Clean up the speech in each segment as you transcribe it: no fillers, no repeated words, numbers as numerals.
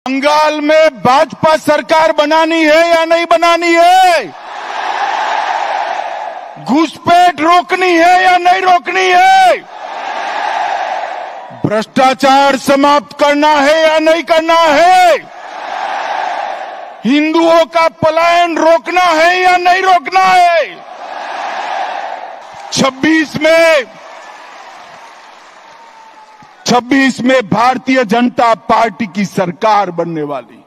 बंगाल में भाजपा सरकार बनानी है या नहीं बनानी है? घुसपैठ रोकनी है या नहीं रोकनी है? भ्रष्टाचार समाप्त करना है या नहीं करना है? हिंदुओं का पलायन रोकना है या नहीं रोकना है? 26 में भारतीय जनता पार्टी की सरकार बनने वाली।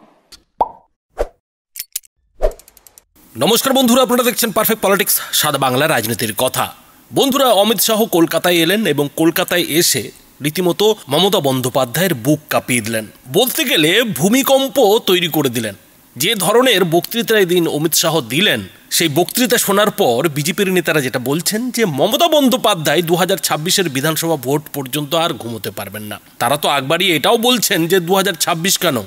नमस्कार बंधुरा, আপনারা দেখছেন পারফেক্ট পলিটিক্স, সাদা বাংলা রাজনীতির কথা। বন্ধুরা, অমিত শাহ কলকাতায় এলেন এবং কলকাতায় এসে রীতিমতো মমতা বন্দ্যোপাধ্যায়ের বুক কাঁপিয়ে দিলেন, বলতে গেলে ভূমিকম্প তৈরি করে দিলেন। যে ধরনের বক্তৃতা এদিন অমিত শাহ দিলেন, সেই বক্তৃতা শোনার পর বিজেপির নেতারা যেটা বলছেন যে মমতা বন্দ্যোপাধ্যায় 2026-এর বিধানসভা ভোট পর্যন্ত আর ঘুমোতে পারবেন না। তারা তো একবারই এটাও বলছেন যে 2026 কেন,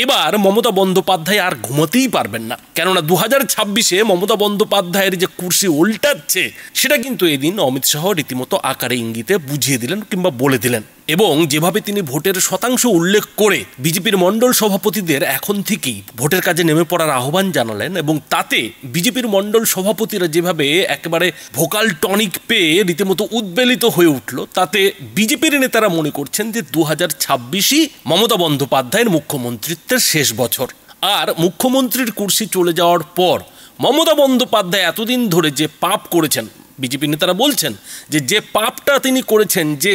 এবার মমতা বন্দ্যোপাধ্যায় আর ঘুমোতেই পারবেন না, কেননা 2026-এ মমতা বন্দ্যোপাধ্যায়ের যে কুর্সি উল্টাচ্ছে সেটা কিন্তু এদিন অমিত শাহ রীতিমতো আকারে ইঙ্গিতে বুঝিয়ে দিলেন কিংবা বলে দিলেন। এবং যেভাবে তিনি ভোটের শতাংশ উল্লেখ করে বিজেপির মণ্ডল সভাপতিদের এখন থেকেই ভোটের কাজে নেমে পড়ার আহ্বান জানালেন, এবং তাতে বিজেপির মণ্ডল সভাপতিরা যেভাবে একেবারে ভোকাল টনিক পেয়ে রীতিমতো উদ্বেলিত হয়ে উঠল, তাতে বিজেপির নেতারা মনে করছেন যে 2026ই মমতা বন্দ্যোপাধ্যায়ের মুখ্যমন্ত্রিত্বের শেষ বছর। আর মুখ্যমন্ত্রীর কুর্সি চলে যাওয়ার পর মমতা বন্দ্যোপাধ্যায় এতদিন ধরে যে পাপ করেছেন, বিজেপি নেতারা বলছেন যে পাপটা তিনি করেছেন, যে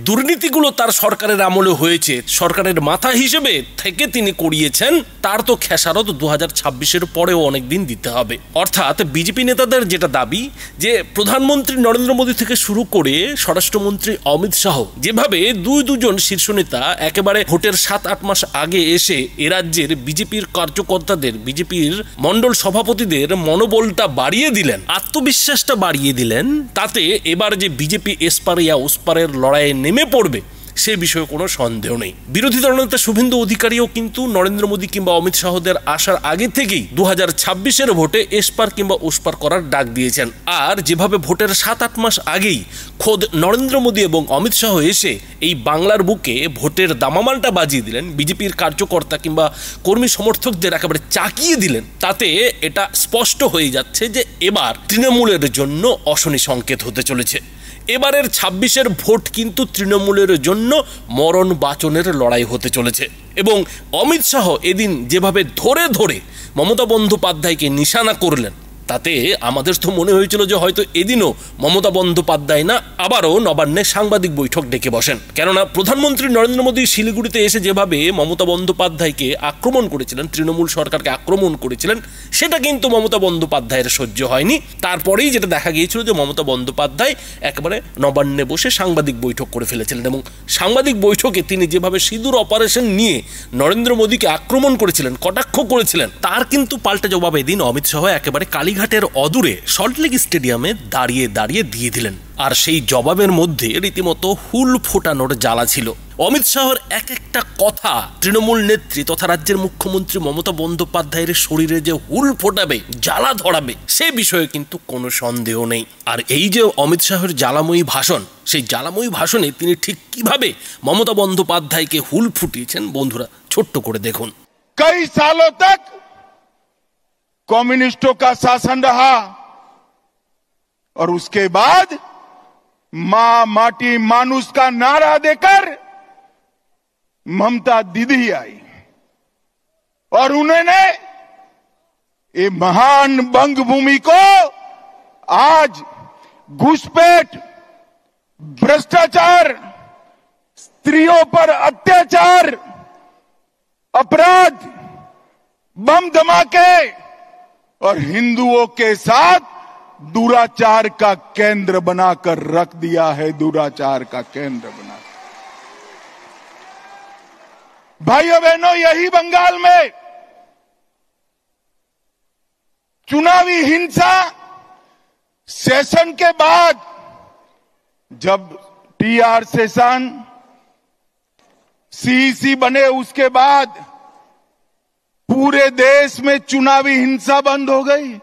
দুর্নীতিগুলো তার সরকারের আমলে হয়েছে, সরকারের মাথা হিসেবে থেকে তিনি করিয়েছেন, তার তো খেসারত 2026-এর পরেও অনেক দিন দিতে হবে। অর্থাৎ বিজেপি নেতাদের যেটা দাবি যে প্রধানমন্ত্রী নরেন্দ্র মোদী থেকে শুরু করে স্বরাষ্ট্রমন্ত্রী অমিত শাহ যেভাবে দুজন শীর্ষ নেতা একেবারে ভোটের 7-8 মাস আগে এসে এ রাজ্যের বিজেপির কার্যকর্তাদের, বিজেপির মণ্ডল সভাপতিদের মনোবলটা বাড়িয়ে দিলেন, আত্মবিশ্বাসটা বাড়িয়ে দিলেন, তাতে এবার যে বিজেপি এসপার ওসপারের লড়াইয়ে নেমে পড়বে সে বিষয়ে কোনো সন্দেহ নেই। বিরোধী দলনেতা শুভেন্দু অধিকারীও কিন্তু নরেন্দ্র মোদী কিংবা অমিত শাহদের আসার আগে থেকেই 2026-এর ভোটে এসপার কিংবা ওসপার করার ডাক দিয়েছেন। আর যেভাবে ভোটের 7-8 মাস আগেই খোদ নরেন্দ্র মোদী এবং অমিত শাহ এসে এই বাংলার বুকে ভোটের দামামালটা বাজিয়ে দিলেন, বিজেপির কার্যকর্তা কিংবা কর্মী সমর্থকদের একেবারে চাকিয়ে দিলেন, তাতে এটা স্পষ্ট হয়ে যাচ্ছে যে এবার তৃণমূলের জন্য অশনি সংকেত হতে চলেছে। এবারের 26-এর ভোট কিন্তু তৃণমূলের জন্য মরণ বাচনের লড়াই হতে চলেছে। এবং অমিত শাহ এদিন যেভাবে ধরে ধরে মমতা বন্দ্যোপাধ্যায়কে নিশানা করলেন, তাতে আমাদের তো মনে হয়েছিল যে হয়তো এদিনও মমতা বন্দ্যোপাধ্যায় না আবারও নবান্নে সাংবাদিক বৈঠক ডেকে বসেন, কেননা প্রধানমন্ত্রী নরেন্দ্র মোদী শিলিগুড়িতে এসে যেভাবে মমতা বন্দ্যোপাধ্যায়কে আক্রমণ করেছিলেন, তৃণমূল সরকারকে আক্রমণ করেছিলেন, সেটা কিন্তু মমতা বন্দ্যোপাধ্যায়ের সহ্য হয়নি। তারপরেই যেটা দেখা গিয়েছিল যে মমতা বন্দ্যোপাধ্যায় একেবারে নবান্নে বসে সাংবাদিক বৈঠক করে ফেলেছিলেন, এবং সাংবাদিক বৈঠকে তিনি যেভাবে সিঁদুর অপারেশন নিয়ে নরেন্দ্র মোদীকে আক্রমণ করেছিলেন, কটাক্ষ করেছিলেন, তার কিন্তু পাল্টা জবাব এদিন অমিত শাহ একেবারে কালীঘাটের অদূরে সল্টলেক স্টেডিয়ামে দাঁড়িয়ে দাঁড়িয়ে দিয়ে দিলেন। আর সেই জবাবের মধ্যে রীতিমতো হুল ফোটানোর জ্বালা ছিল। অমিত শাহর এক একটা কথা তৃণমূল নেত্রী তথা রাজ্যের মুখ্যমন্ত্রী মমতা বন্দ্যোপাধ্যায়ের শরীরে যে হুল ফোটাবে, জ্বালা ধরাবে, সে বিষয়ে কিন্তু কোনো সন্দেহ নেই। আর এই যে অমিত শাহের জ্বালাময়ী ভাষণ, সেই জ্বালাময়ী ভাষণে তিনি ঠিক কিভাবে মমতা বন্দ্যোপাধ্যায়কে হুল ফুটিয়েছেন, বন্ধুরা ছোট্ট করে দেখুন। कई सालों तक कम्युनिस्टों का शासन रहा और उसके बाद मां माटी मानुष का नारा देकर ममता दीदी आई और उन्होंने ये महान बंग भूमि को आज घुसपैठ, भ्रष्टाचार, स्त्रियों पर अत्याचार, अपराध, बम धमाके और हिंदुओं के साथ दुराचार का केंद्र बनाकर रख दिया है, दुराचार का केंद्र बना। भाइयों बहनों, यही बंगाल में चुनावी हिंसा सेशन के बाद, जब टीआर सेशन सीईसी बने, उसके बाद पूरे देश में चुनावी हिंसा बंद हो गई।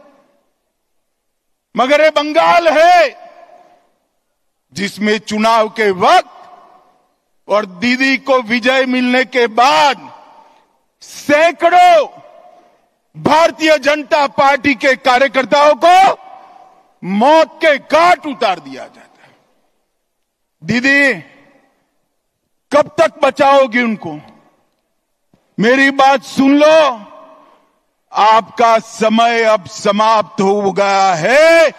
मगर ये बंगाल है जिसमें चुनाव के वक्त और दीदी को विजय मिलने के बाद सैकड़ों भारतीय जनता पार्टी के कार्यकर्ताओं को मौत के घाट उतार दिया जाता है। दीदी, कब तक बचाओगी उनको? मेरी बात सुन लो, आपका समय अब समाप्त हो गया है।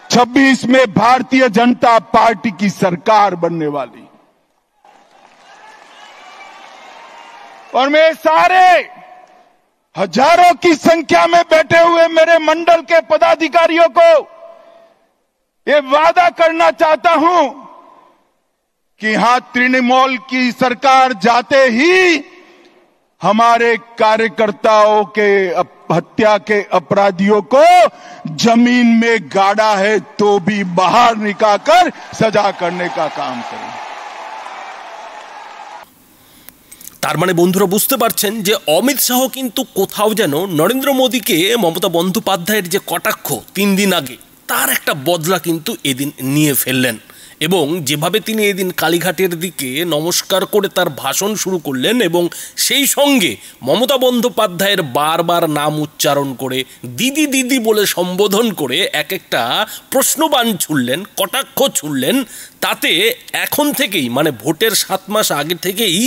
26 में भारतीय जनता पार्टी की सरकार बनने वाली, और मैं सारे हजारों की संख्या में बैठे हुए मेरे मंडल के पदाधिकारियों को ये वादा करना चाहता हूं कि यहां तृणमूल की सरकार जाते ही हमारे कार्यकर्ताओं के हत्या के अपराधियों को जमीन में गाड़ा है तो भी बाहर निकालकर सजा करने का काम करें। তার মানে বন্ধুরা বুঝতে পারছেন যে অমিত শাহ কিন্তু কোথাও যেন নরেন্দ্র মোদীকে মমতা বন্দ্যোপাধ্যায়ের যে কটাক্ষ 3 দিন আগে তার একটা বদলা কিন্তু এদিন নিয়ে ফেললেন, এবং যেভাবে তিনি এদিন কালীঘাটের দিকে নমস্কার করে তার ভাষণ শুরু করলেন এবং সেই সঙ্গে মমতা বন্দ্যোপাধ্যায়ের বারবার নাম উচ্চারণ করে দিদি দিদি বলে সম্বোধন করে এক একটা প্রশ্নবাণ ছুড়লেন, কটাক্ষ ছুড়লেন, তাতে এখন থেকেই মানে ভোটের 7 মাস আগে থেকেই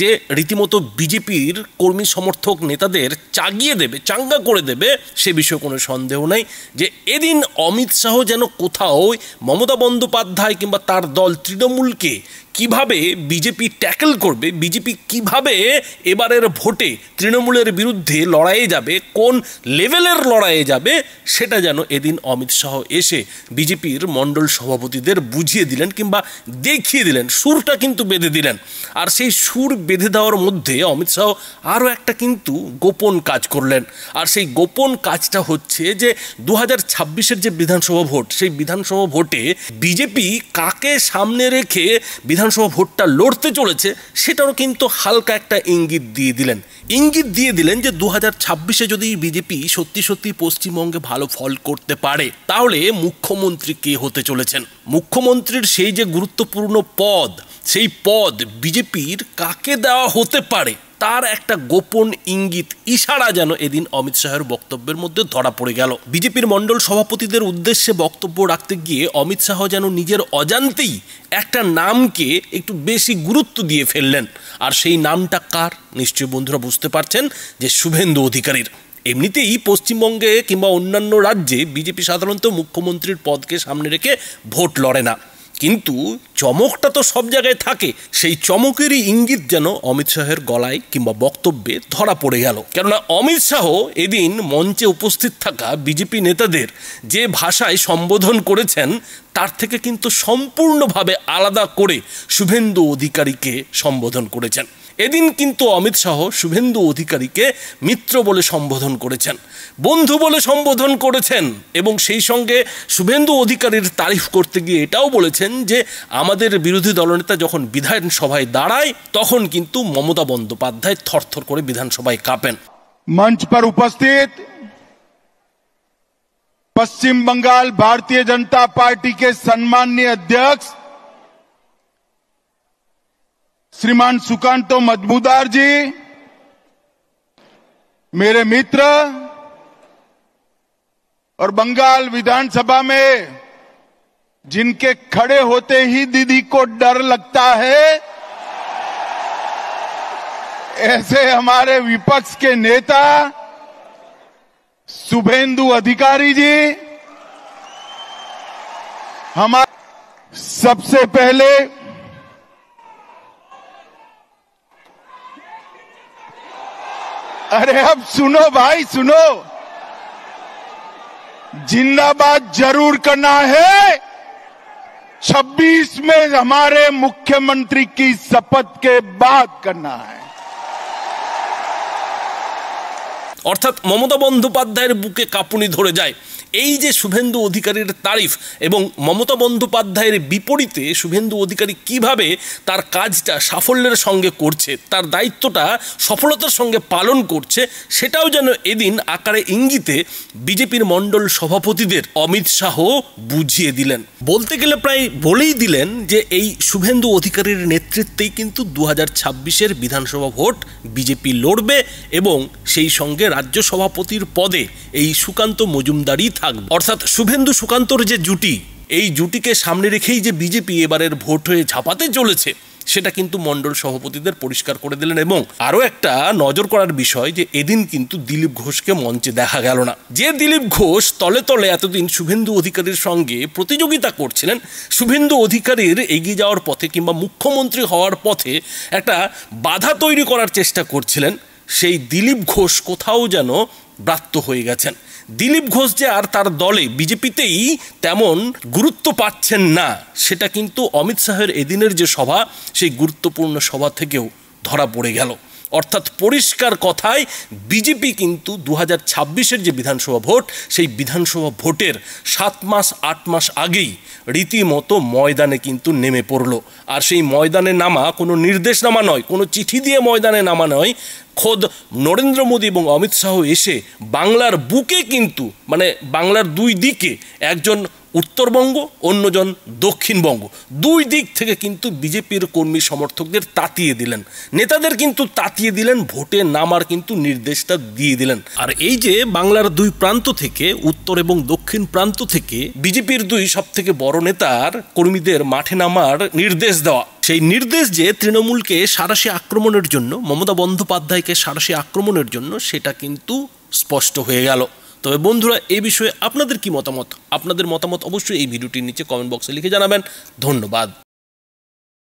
যে রীতিমতো বিজেপির কর্মী সমর্থক নেতাদের চাগিয়ে দেবে, চাঙ্গা করে দেবে, সে বিষয়ে কোনো সন্দেহ নাই যে এদিন অমিত শাহ যেন কোথাও মমতা বন্দ্যোপাধ্যায় কিংবা তার দল তৃণমূলকে কিভাবে বিজেপি ট্যাকেল করবে, বিজেপি কিভাবে এবারের ভোটে তৃণমূলের বিরুদ্ধে লড়াইয়ে যাবে, কোন লেভেলের লড়াইয়ে যাবে, সেটা যেন এদিন অমিত শাহ এসে বিজেপির মণ্ডল সভাপতিদের বুঝিয়ে দিলেন কিংবা দেখিয়ে দিলেন, সুরটা কিন্তু বেঁধে দিলেন। আর সেই সুর বেঁধে দেওয়ার মধ্যে অমিত শাহ আরও একটা কিন্তু গোপন কাজ করলেন, আর সেই গোপন কাজটা হচ্ছে যে 2026-এর যে বিধানসভা ভোট, সেই বিধানসভা ভোটে বিজেপি কাকে সামনে রেখে বিধানসভা ভোটটা লড়তে চলেছে সেটারও কিন্তু হালকা একটা ইঙ্গিত দিয়ে দিলেন যে 2026-এ যদি বিজেপি সত্যি সত্যি পশ্চিমবঙ্গে ভালো ফল করতে পারে তাহলে মুখ্যমন্ত্রী কে হতে চলেছেন, মুখ্যমন্ত্রীর সেই যে গুরুত্বপূর্ণ পদ, সেই পদ বিজেপির কাকে দেওয়া হতে পারে তার একটা গোপন ইঙ্গিত, ইশারা যেন এদিন অমিত শাহের বক্তব্যের মধ্যে ধরা পড়ে গেল। বিজেপির মণ্ডল সভাপতিদের উদ্দেশ্যে বক্তব্য রাখতে গিয়ে অমিত শাহ যেন নিজের অজান্তেই একটা নামকে একটু বেশি গুরুত্ব দিয়ে ফেললেন, আর সেই নামটা কার? নিশ্চয়ই বন্ধুরা বুঝতে পারছেন যে শুভেন্দু অধিকারীর। এমনিতেই পশ্চিমবঙ্গে কিংবা অন্যান্য রাজ্যে বিজেপি সাধারণত মুখ্যমন্ত্রীর পদকে সামনে রেখে ভোট লড়ে না, কিন্তু চমকটা তো সব জায়গায় থাকে। সেই চমকেরই ইঙ্গিত যেন অমিত শাহের গলায় কিংবা বক্তব্যে ধরা পড়ে গেল, কেননা অমিত শাহ এদিন মঞ্চে উপস্থিত থাকা বিজেপি নেতাদের যে ভাষায় সম্বোধন করেছেন তার থেকে কিন্তু সম্পূর্ণভাবে আলাদা করে শুভেন্দু অধিকারীকে সম্বোধন করেছেন। এদিন কিন্তু অমিত শাহ শুভেন্দু অধিকারীকে মিত্র বলে সম্বোধন করেছেন, বন্ধু বলে সম্বোধন করেছেন, এবং সেই সঙ্গে শুভেন্দু অধিকারীর তারিফ করতে গিয়ে এটাও বলেছেন যে আমাদের বিরোধী দলনেতা যখন বিধানসভায় দাঁড়ায় তখন কিন্তু মমতা বন্দ্যোপাধ্যায় থরথর করে বিধানসভায় কাঁপেন। मंच पर उपस्थित पश्चिम बंगाल भारतीय जनता पार्टी के सम्माननीय अध्यक्ष श्रीमान सुकांतो मजमूदार जी, मेरे मित्र, और बंगाल विधानसभा में जिनके खड़े होते ही दीदी को डर लगता है, ऐसे हमारे विपक्ष के नेता शुभेंदु अधिकारी जी, हमारे सबसे पहले अरे अब सुनो भाई सुनो, जिंदाबाद जरूर करना है। 26 में हमारे मुख्यमंत्री की शपथ के बाद करना है। অর্থাৎ মমতা বন্দ্যোপাধ্যায়ের বুকে কাঁপুনি ধরে যায় এই যে শুভেন্দু অধিকারীর তারিফ এবং মমতা বন্দ্যোপাধ্যায়ের বিপরীতে শুভেন্দু অধিকারী কিভাবে তার কাজটা সাফল্যের সঙ্গে করছে, তার দায়িত্বটা সফলতার সঙ্গে পালন করছে, সেটাও যেন এদিন আকারে ইঙ্গিতে বিজেপির মণ্ডল সভাপতিদের অমিত শাহ বুঝিয়ে দিলেন। বলতে গেলে প্রায় বলেই দিলেন যে এই শুভেন্দু অধিকারীর নেতৃত্বেই কিন্তু 2026-এর বিধানসভা ভোট বিজেপি লড়বে এবং সেই সঙ্গে রাজ্য সভাপতির পদে এই সুকান্ত মজুমদারই থাকবে। অর্থাৎ শুভেন্দু সুকান্তর যে জুটি, এই জুটিকে সামনে রেখেই যে বিজেপি এবারের ভোট হয়ে ঝাঁপাতে চলেছে সেটা কিন্তু মণ্ডল সভাপতিদের পরিষ্কার করে দিলেন। এবং আরও একটা নজর করার বিষয় যে এদিন কিন্তু দিলীপ ঘোষকে মঞ্চে দেখা গেল না। যে দিলীপ ঘোষ তলে তলে এতদিন শুভেন্দু অধিকারীর সঙ্গে প্রতিযোগিতা করছিলেন, শুভেন্দু অধিকারীর এগিয়ে যাওয়ার পথে কিংবা মুখ্যমন্ত্রী হওয়ার পথে একটা বাধা তৈরি করার চেষ্টা করছিলেন, সেই দিলীপ ঘোষ কোথাও যেন ব্রাত্য হয়ে গেছেন। দিলীপ ঘোষ যে আর তার দলে বিজেপিতেই তেমন গুরুত্ব পাচ্ছেন না, সেটা কিন্তু অমিত শাহের এদিনের যে সভা, সেই গুরুত্বপূর্ণ সভা থেকেও ধরা পড়ে গেল। অর্থাৎ পরিষ্কার কথায় বিজেপি কিন্তু 2026-এর যে বিধানসভা ভোট, সেই বিধানসভা ভোটের 7 মাস 8 মাস আগেই রীতিমতো ময়দানে কিন্তু নেমে পড়ল। আর সেই ময়দানে নামা কোনো নির্দেশনামা নয়, কোনো চিঠি দিয়ে ময়দানে নামা নয়, খোদ নরেন্দ্র মোদী এবং অমিত শাহ এসে বাংলার বুকে কিন্তু, মানে বাংলার দুই দিকে, একজন উত্তরবঙ্গ অন্যজন দক্ষিণবঙ্গ, দুই দিক থেকে কিন্তু বিজেপির কর্মী সমর্থকদের তাতিয়ে দিলেন, নেতাদের কিন্তু তাতিয়ে দিলেন, ভোটে নামার কিন্তু নির্দেশটা দিয়ে দিলেন। আর এই যে বাংলার দুই প্রান্ত থেকে, উত্তর এবং দক্ষিণ প্রান্ত থেকে বিজেপির দুই সব থেকে বড় নেতার কর্মীদের মাঠে নামার নির্দেশ দেওয়া, সেই নির্দেশ যে তৃণমূলকে সাঁড়াশি আক্রমণের জন্য, মমতা বন্দ্যোপাধ্যায়কে সাঁড়াশি আক্রমণের জন্য, সেটা কিন্তু স্পষ্ট হয়ে গেল। তবে বন্ধুরা, এই বিষয়ে আপনাদের কি মতামত? আপনাদের মতামত অবশ্যই এই ভিডিওটির নিচে কমেন্ট বক্সে লিখে জানাবেন। ধন্যবাদ।